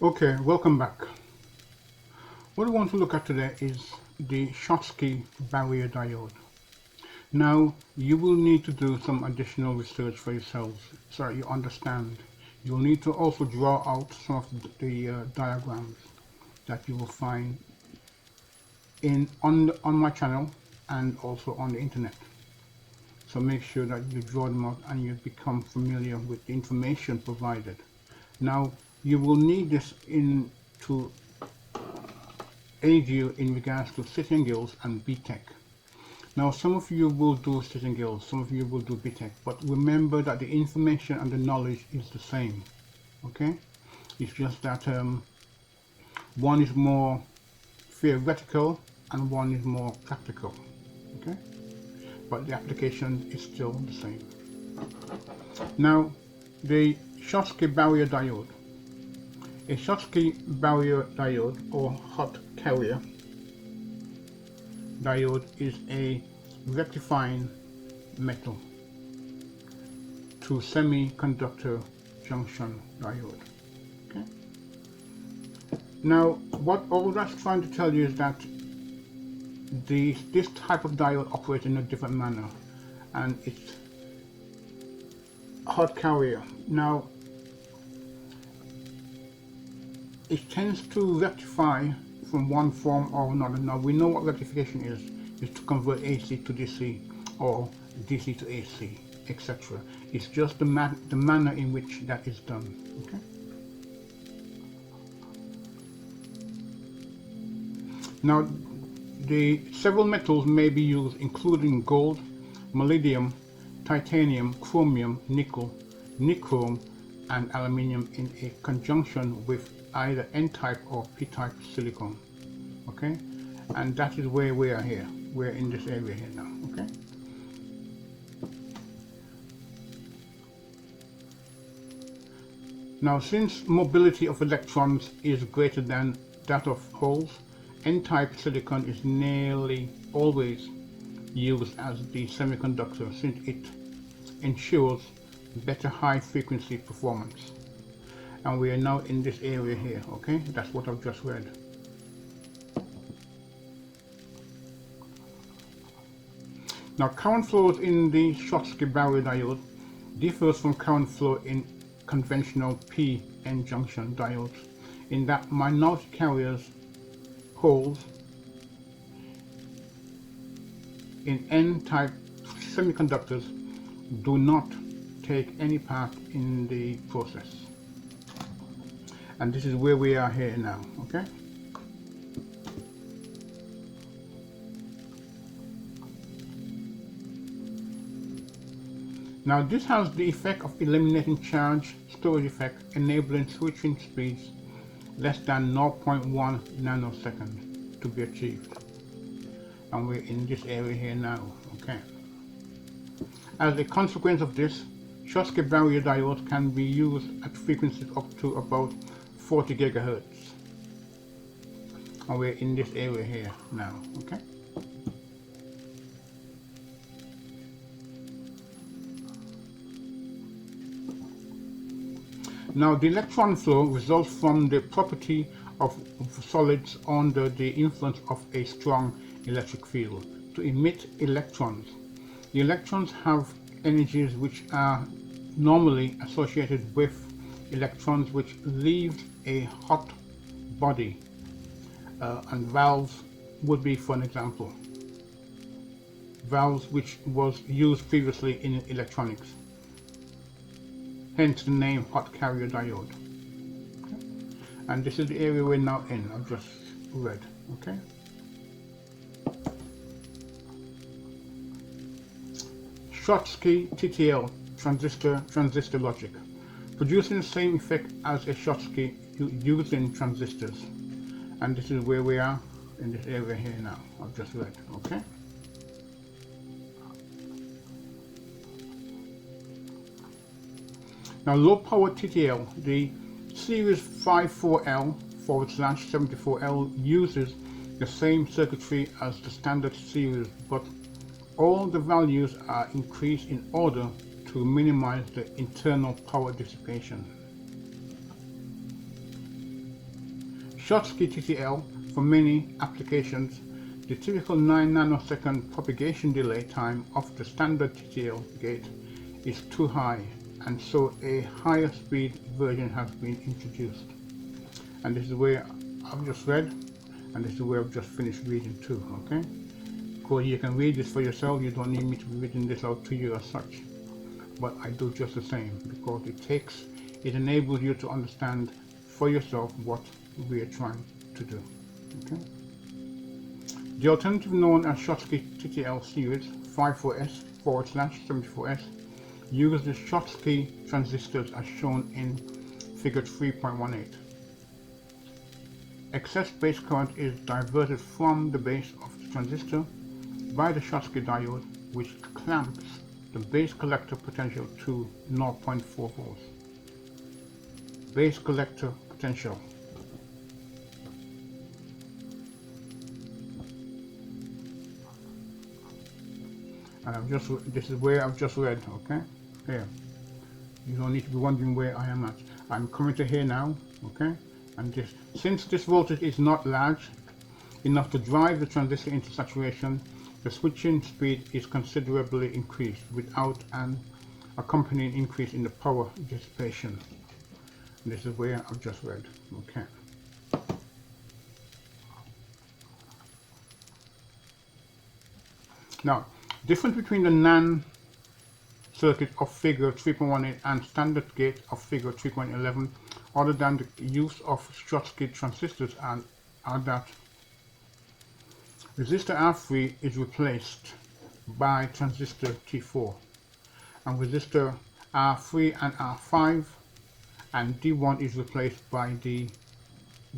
Okay, welcome back. What I want to look at today is the Schottky barrier diode. Now, you will need to do some additional research for yourselves so that you understand. You'll need to also draw out some of the diagrams that you will find on my channel and also on the internet. So make sure that you draw them out and you become familiar with the information provided. Now, you will need this to aid you in regards to City and Guilds and BTEC. Now, some of you will do City and Guilds, some of you will do BTEC, but remember that the information and the knowledge is the same. Okay, it's just that one is more theoretical and one is more practical. Okay, but the application is still the same. Now, the Schottky barrier diode. A Schottky barrier diode or hot carrier diode is a rectifying metal to semiconductor junction diode. Okay. Now, what all that's trying to tell you is that this type of diode operates in a different manner, and it's hot carrier. Now, it tends to rectify from one form or another. Now we know what rectification is to convert AC to DC or DC to AC, etc. It's just the manner in which that is done. Okay. Now, the several metals may be used, including gold, molybdenum, titanium, chromium, nickel, nichrome, and aluminium in a conjunction with either N-type or P-type silicon. Okay, and that is where we are here. We're in this area here now. Okay. Now, since mobility of electrons is greater than that of holes, N-type silicon is nearly always used as the semiconductor since it ensures better high frequency performance. And we are now in this area here. Okay, that's what I've just read. Now, current flows in the Schottky barrier diode differs from current flow in conventional p-n junction diodes in that minority carriers holes in n-type semiconductors do not take any part in the process. And this is where we are here now. Okay. Now, this has the effect of eliminating charge storage effect, enabling switching speeds less than 0.1 nanosecond to be achieved. And we're in this area here now. Okay. As a consequence of this, Schottky barrier diodes can be used at frequencies up to about 40 gigahertz. And we're in this area here now. Okay. Now, the electron flow results from the property of solids under the influence of a strong electric field to emit electrons. The electrons have energies which are normally associated with electrons which leave a hot body, and valves would be, for an example, valves which was used previously in electronics. Hence the name hot carrier diode. Okay. And this is the area we're now in. I've just read. Okay. Schottky Ttl transistor logic, producing the same effect as a Schottky using transistors. And this is where we are in this area here now. I've just read. Okay. Now, low power Ttl, the series 54L/74L uses the same circuitry as the standard series, but all the values are increased in order to minimize the internal power dissipation. Schottky Ttl, for many applications, the typical 9 nanosecond propagation delay time of the standard Ttl gate is too high, and so a higher speed version has been introduced. And this is where I've just read, and this is where I've just finished reading too, okay? Cool, you can read this for yourself, you don't need me to be reading this out to you as such. But I do just the same, because it enables you to understand for yourself what we are trying to do, okay? The alternative known as Schottky Ttl series 54S/74S uses the Schottky transistors as shown in figure 3.18. Excess base current is diverted from the base of the transistor by the Schottky diode, which clamps the base collector potential to 0.4 volts. Base collector potential. And this is where I've just read, okay? Here. You don't need to be wondering where I am at. I'm coming to here now, okay? And since this voltage is not large enough to drive the transistor into saturation, the switching speed is considerably increased without an accompanying increase in the power dissipation. And this is where I've just read, okay? Now, difference between the NAND circuit of figure 3.18 and standard gate of figure 3.11, other than the use of Schottky transistors, are that resistor R3 is replaced by transistor T4, and resistor R3 and R5 and D1 is replaced by the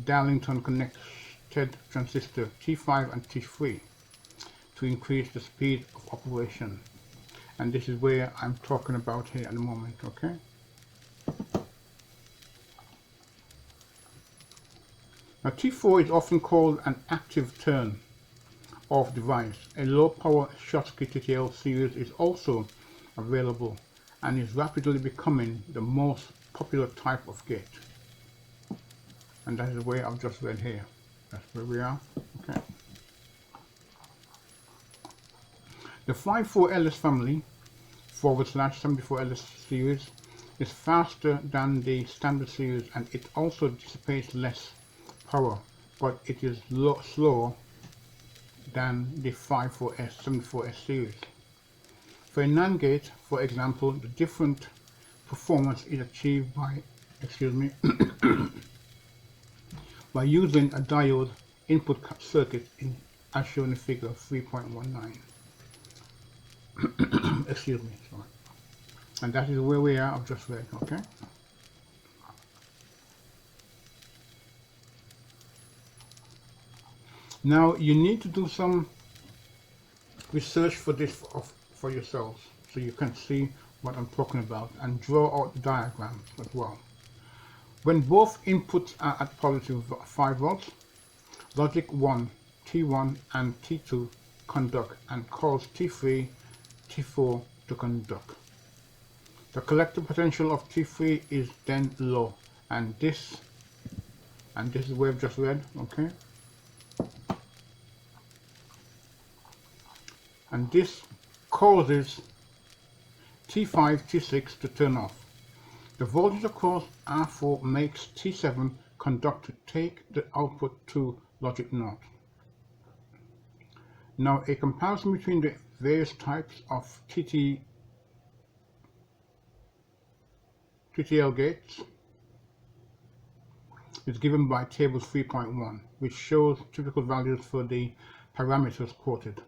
Darlington connected transistor T5 and T3 to increase the speed of operation. And this is where I'm talking about here at the moment, okay? Now T4 is often called an active turn off device. A low power Schottky Ttl series is also available and is rapidly becoming the most popular type of gate. And that is the way I've just read here. That's where we are, okay? The 54LS family /74LS series is faster than the standard series, and it also dissipates less power, but it is slower than the 54S/74S series. For a NAND gate, for example, the different performance is achieved by, by using a diode input circuit as shown in figure 3.19. Excuse me, sorry. And that is where we are, I've just read, okay? Now you need to do some research for this for yourselves, so you can see what I'm talking about and draw out the diagrams as well. When both inputs are at positive 5 volts, logic 1, T1 and T2 conduct and cause T3, T4 to conduct. The collector potential of T3 is then low, and this is where I've just read, okay? And this causes T5, T6 to turn off. The voltage across R4 makes T7 conduct to take the output to logic 0. Now a comparison between the various types of TTL gates is given by table 3.1, which shows typical values for the parameters quoted.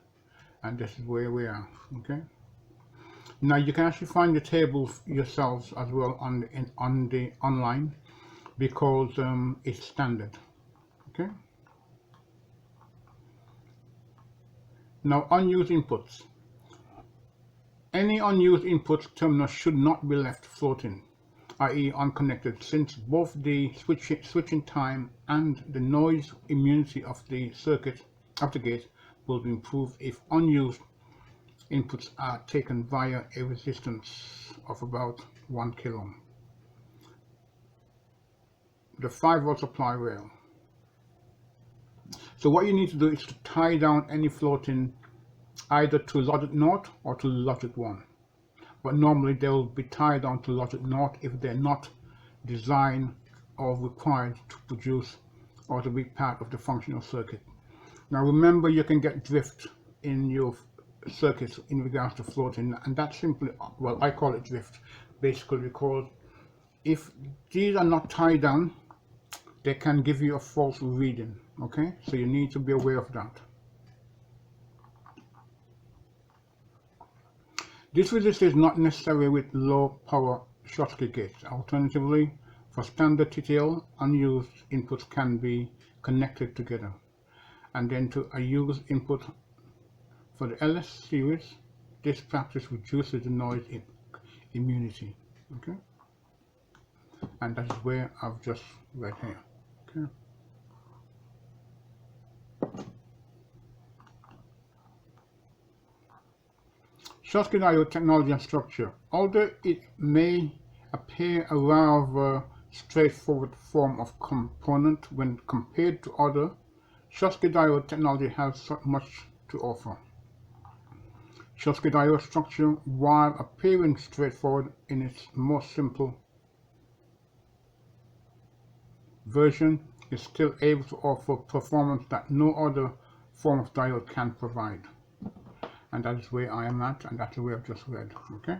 And this is where we are, okay? Now you can actually find the table yourselves as well on the online, because it's standard, okay? Now unused inputs. Any unused input terminal should not be left floating, i.e. unconnected, since both the switching time and the noise immunity of the circuit of the gate will be improved if unused inputs are taken via a resistance of about 1 kilo. The 5 volt supply rail. So what you need to do is to tie down any floating either to logic 0 or to logic 1. But normally they will be tied down to logic 0 if they're not designed or required to produce or to be part of the functional circuit. Now remember, you can get drift in your circuits in regards to floating, and that's simply, well, I call it drift basically because if these are not tied down, they can give you a false reading. Okay, so you need to be aware of that. This resistor is not necessary with low power Schottky gates. Alternatively, for standard Ttl, unused inputs can be connected together. And then to a used input for the LS series, this practice reduces the noise immunity. Okay, and that's where I've just read here. Okay. Schottky diode technology and structure. Although it may appear a rather straightforward form of component when compared to other, Schottky diode technology has so much to offer. Schottky diode structure, while appearing straightforward in its most simple version, is still able to offer performance that no other form of diode can provide. And that is where I am at, and that's the way I've just read. Okay.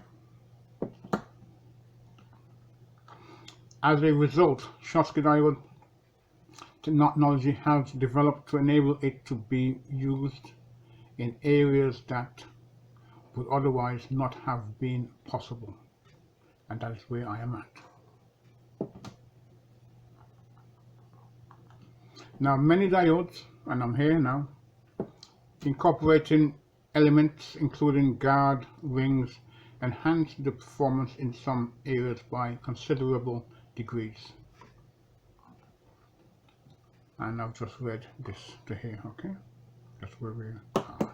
As a result, Schottky diode technology has developed to enable it to be used in areas that would otherwise not have been possible, and that is where I am at. Now, many diodes, and I'm here now, incorporating elements including guard rings, enhance the performance in some areas by considerable degrees. And I've just read this to here. Okay, that's where we are.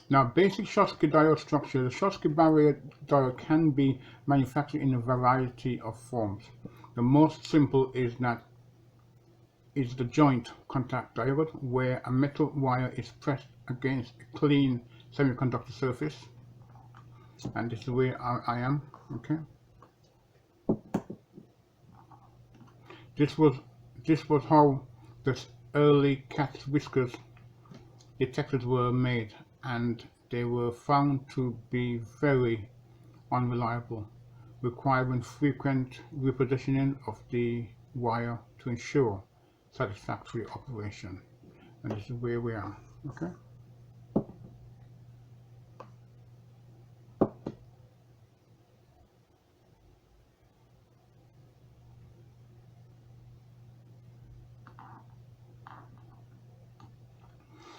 Now, basic Schottky diode structure. The Schottky barrier diode can be manufactured in a variety of forms. The most simple is the joint contact diode, where a metal wire is pressed against a clean semiconductor surface, and this is where I am. Okay, this was how the early cat's whiskers detectors were made, and they were found to be very unreliable, requiring frequent repositioning of the wire to ensure satisfactory operation. And this is where we are. Okay.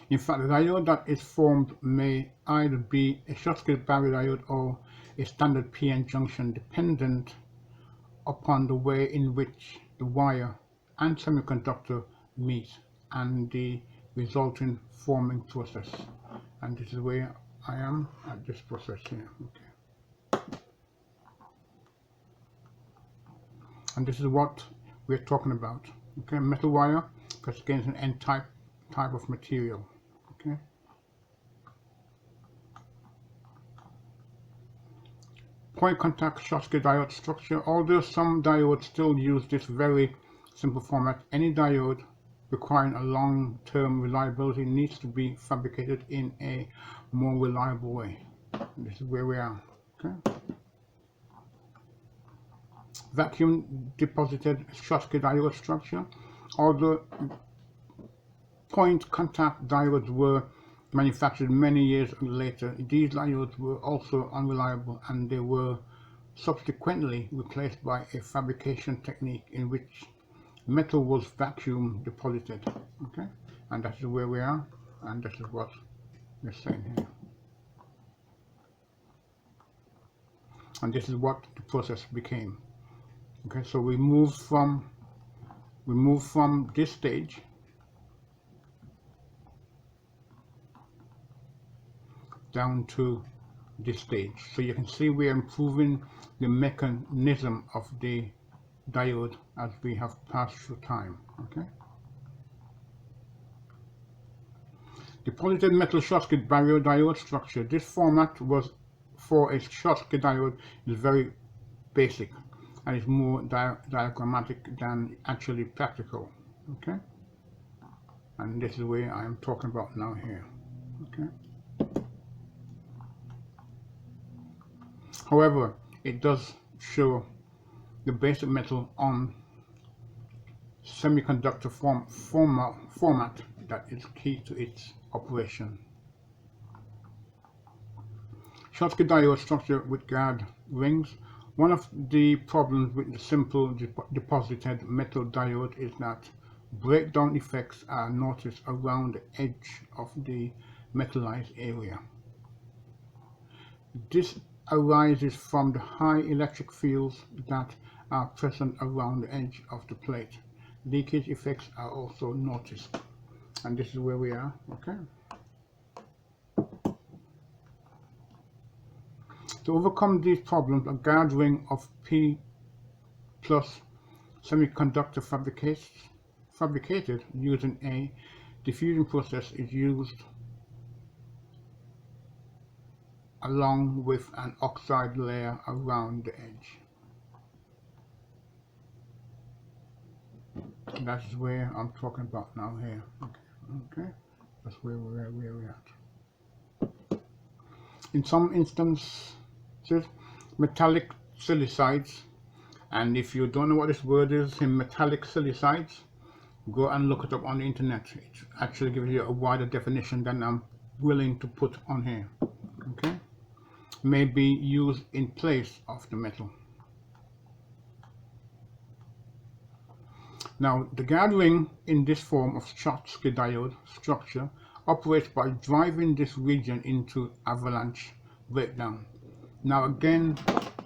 In fact, the diode that is formed may either be a Schottky barrier diode or a standard PN junction, dependent upon the way in which the wire and semiconductor meet and the resulting forming process. And this is where I am at this process here. Okay. And this is what we're talking about. Okay, metal wire pressed against an N-type of material. Okay. Point contact Schottky diode structure. Although some diodes still use this very simple format, any diode requiring a long-term reliability needs to be fabricated in a more reliable way. This is where we are. Okay. Vacuum deposited Schottky diode structure. Although point contact diodes were manufactured many years later, these diodes were also unreliable, and they were subsequently replaced by a fabrication technique in which metal was vacuum deposited. Okay, and that is where we are, and this is what we're saying here. And this is what the process became. Okay, so we moved from this stage down to this stage. So you can see we are improving the mechanism of the diode as we have passed through time. Okay. The polyethylene metal Schottky barrier diode structure. This format was for a Schottky diode is very basic and is more diagrammatic than actually practical. Okay, and this is where I am talking about now here. Okay. However, it does show the basic metal on semiconductor format that is key to its operation. Schottky diode structure with guard rings. One of the problems with the simple deposited metal diode is that breakdown effects are noticed around the edge of the metallized area. This arises from the high electric fields that are present around the edge of the plate. Leakage effects are also noticed, and this is where we are. Okay. To overcome these problems, a guard ring of P plus semiconductor fabricated using a diffusion process is used along with an oxide layer around the edge. That's where I'm talking about now here. Okay. That's where we're at. In some instances, metallic silicides, and if you don't know what this word is, in metallic silicides, go and look it up on the internet. It actually gives you a wider definition than I'm willing to put on here. Okay, may be used in place of the metal. Now, the guard ring in this form of Schottky diode structure operates by driving this region into avalanche breakdown. Now again,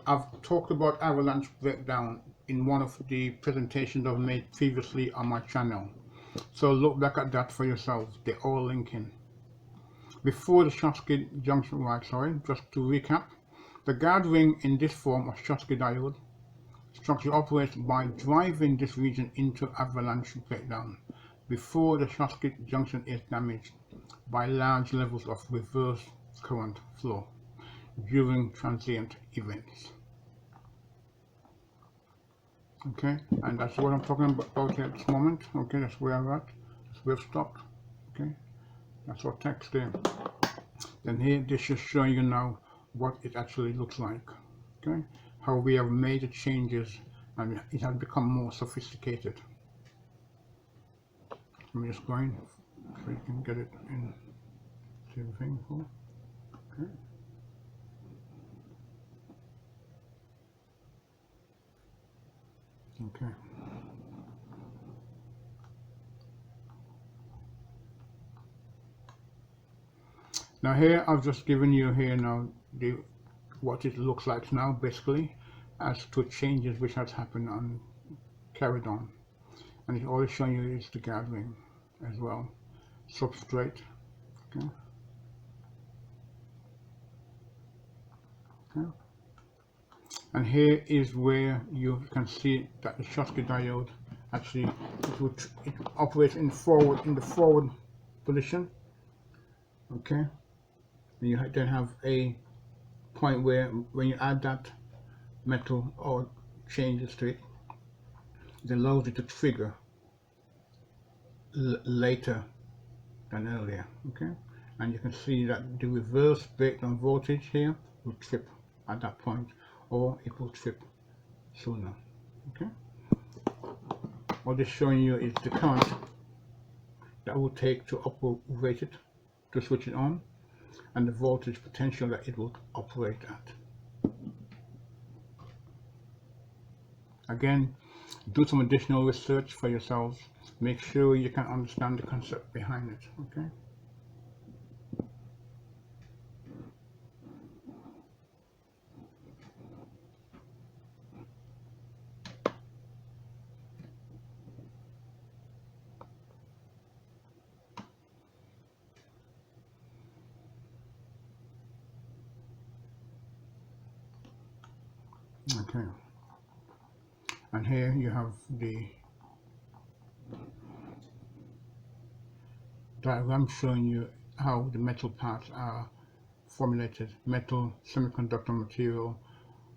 I've talked about avalanche breakdown in one of the presentations I've made previously on my channel. So look back at that for yourselves. They're all linking. Before the Schottky junction, just to recap, the guard ring in this form of Schottky diode structure operates by driving this region into avalanche breakdown before the Schottky junction is damaged by large levels of reverse current flow during transient events. Okay, and that's what I'm talking about here at this moment. Okay, that's where I'm at. That's where I've stopped. Okay, that's our text there. Then here, this is showing you now what it actually looks like. Okay, how we have made the changes and it has become more sophisticated. Let me just go in so you can get it in the thing. Okay. Okay. Now here I've just given you here now what it looks like now, basically, as to changes which has happened and carried on, and it's always showing you is the guard ring as well, substrate. Okay. Okay. And here is where you can see that the Schottky diode actually it operates in the forward position. Okay, and you then have a point where when you add that metal or changes to it, it allows it to trigger later than earlier. Okay, and you can see that the reverse breakdown voltage here will trip at that point, or it will trip sooner. Okay, what this showing you is the current that will take to operate it, to switch it on, and the voltage potential that it will operate at. Again, do some additional research for yourselves. Make sure you can understand the concept behind it. Okay. Okay. And here you have the diagram showing you how the metal parts are formulated: metal, semiconductor material,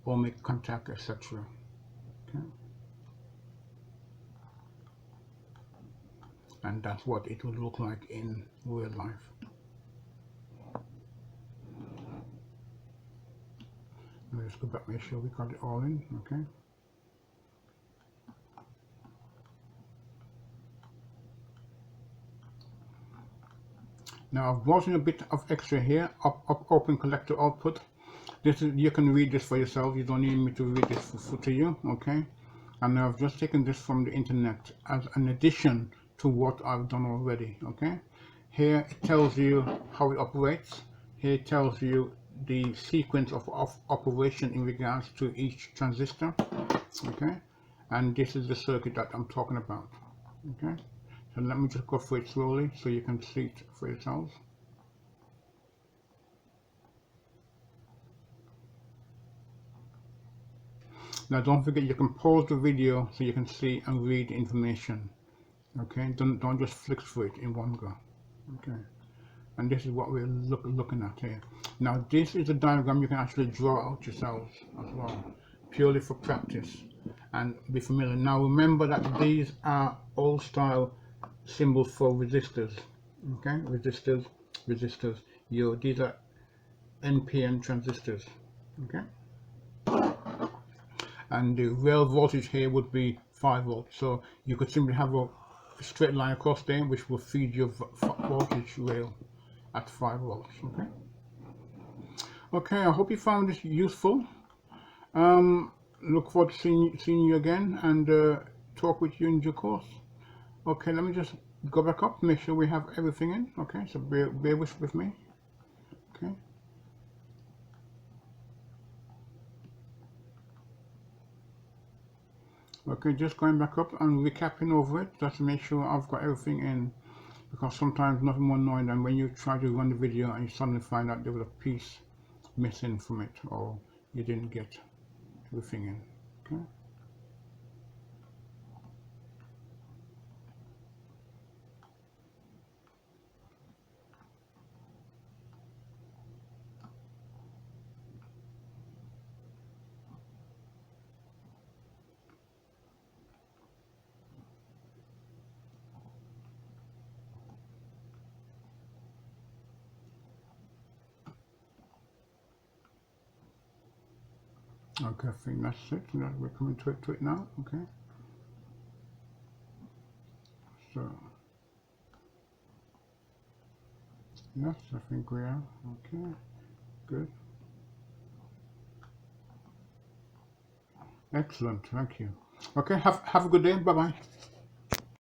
ohmic contact, etc. Okay. And that's what it would look like in real life. Let's go back, make sure we got it all in. Okay. Now I've brought in a bit of extra here, open collector output. This is, you can read this for yourself. You don't need me to read this to you. Okay. And I've just taken this from the internet as an addition to what I've done already. Okay. Here it tells you how it operates. Here it tells you the sequence of operation in regards to each transistor. Okay. And this is the circuit that I'm talking about. Okay. So let me just go through it slowly so you can see it for yourselves. Now don't forget, you can pause the video so you can see and read the information. Okay, don't just flick through it in one go. Okay, and this is what we're looking at here. Now this is a diagram you can actually draw out yourselves as well, purely for practice and be familiar. Now remember that these are old style symbols for resistors. Okay, resistors. These are NPN transistors. Okay. And the real voltage here would be 5 volts. So you could simply have a straight line across there which will feed your voltage rail at 5 volts. Okay. Okay, I hope you found this useful. Look forward to seeing you again and talk with you in due course. Okay, let me just go back up, make sure we have everything in. Okay, so bear with me. Okay. Okay, just going back up and recapping over it just to make sure I've got everything in, because sometimes nothing more annoying than when you try to run the video and you suddenly find out there was a piece missing from it or you didn't get everything in. Okay. Okay, I think that's it. We're coming to it now. Okay. So yes, I think we are. Okay. Good. Excellent. Thank you. Okay. Have a good day. Bye bye.